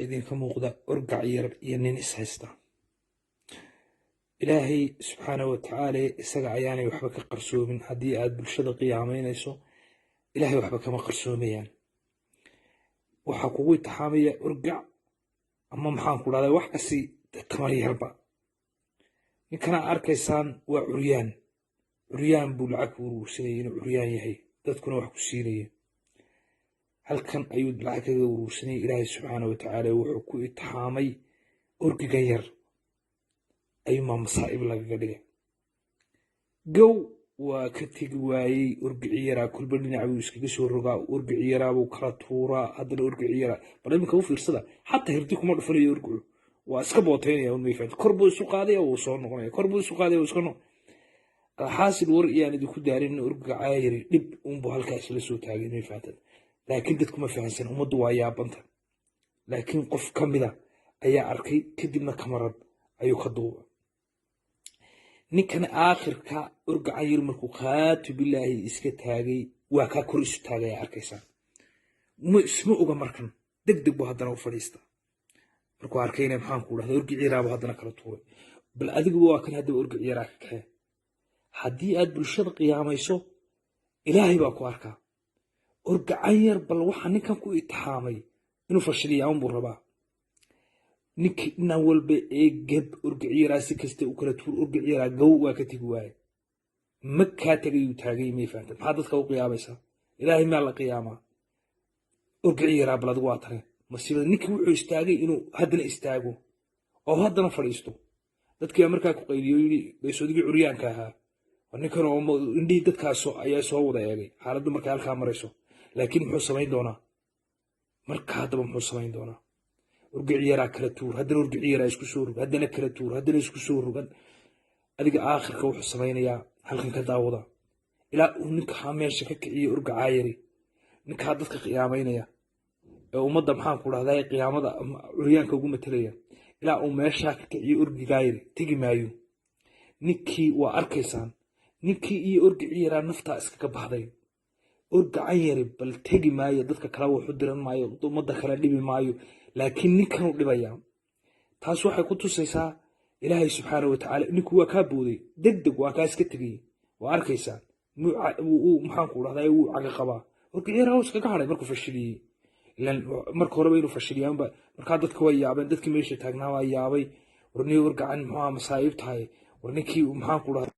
idinka muuqda orgac yar iyo nin is haysta. ilaahay subxaanahu watacaala isaga ayaanay waxba ka qarsoomin. haddii aad bulshada qiyaamaynayso ilaahay waxba kama qarsoomayaan. waxaa kugu itixaamaya orgac ama maxaan ku dhahdaa wax kasi tamar yarba. ninkana arkaysaan waa curyaan buu lacag ku uruursanayay inuu curyaan yahay, dadkuna wax ku siinaya. halkan ayuu lacag kaga uruursanayay. ilaahay subxaanahu watacaala wuxuu ku itixaamay orgigan yar ayuumaa masaa'ib lagaga dhigay. gow waa ka tegi waayey. orgici yaraa kulba dhinac buu iskaga soo rogaa. orgici yaraa buu kala tuuraa. haddana orgici yaraa bal iminka u fiirsada, xataa hirdi kuma dhufanayo orgicu, waa iska bootaynaya un mayfaanta. kor buu isu qaadaya wuu soo noqonaya, kor buu isu qaadaya wuu iska noqon. alxaasil war iyaan idinku daarin orgiga caayari dhib unbuu halkaa isla soo taagay mayfaanta. laakiin dadkuma fahansan, ummaddu waa yaabanta. laakiin qof ka mida ayaa arkay, kadibna kamarad ayuu ka duuba. ninkan aakhirka orgacan yar markuu qaatu bilaahi iska taagay, waa kaa kor isu taagaya arkaysaa. isma oga markan, degdeg buu haddana u fadhiista. markuu arkayna maxaan ku dhahda orgici yaraabu haddana kala tuuray. bal adiguba waa kan haddaba orgici yaraa ka kaxee. haddii aad bulshada qiyaamayso ilaahay baa ku arkaa. orgacan yar bal waxaa ninkan ku itixaamay inuu fashiliyaa unbuu rabaa. ninkii dhinac walba ee geb orgici yaraa si kasta u kala tuur. orgici yaraa gow waa ka tegi waaye. ma kaa tegayuu taagay may fahamta. maxaa dadka u qiyaamaysaa? ilaahay maa la qiyaamaa? orgici yaraa bal adigu waa tane masiibada. ninkii wuxuu istaagay inuu haddana istaago oo haddana fadhiisto. dadkii markaa ku qayliyo yidhi baysodigii curyaanka ahaa ninkan oo indhihii dadkaas ayaa soo wada eegay xaaladdu markay halkaa marayso. laakiin muxuu samayn doonaa marka? haddaba muxuu samayn doonaa? orgici yaraa kala tuur, haddana orgici yaraa isku soo rog, haddana kala tuur, haddana isku soo rogan. adiga aakhirka wuxuu samaynayaa halkan ka daawada ilaa uu ninkaa meesha ka kiciyo orgacaa yari. ninkaa dadka qiyaamaynaya ee ummadda maxaan ku dhahdaa qiyaamada curyaanka ugu matalaya, ilaa uu meeshaa ka kiciyo orgigaa yari tegi maayo. ninkii waa arkaysaan, ninkii iyo orgici yaraa naftaa iskaga baxday. orgacan yari bal tegi maayo, dadka kale waxu diran maayo, ummadda kale dhibi maayo, laakiin ninkanuu dhibayaa. taas waxay ku tusaysaa ilaahay subxaanahu watacaala ninku waa kaa booday, degdeg waa kaa iska tegay. waa arkaysaan maxaan ku dhahdaa wuu caga qabaa. orgici yaraa iskaga hadhay markuu fashiliyey. ilaan marka horeba inuu fashiliyaanba markaa dadka way yaabeen. dadkii meesha taagnaa waa yaabay. war niyo orgacan muxuu masaa'ib tahay. war ninkii maxaan ku dhahdaa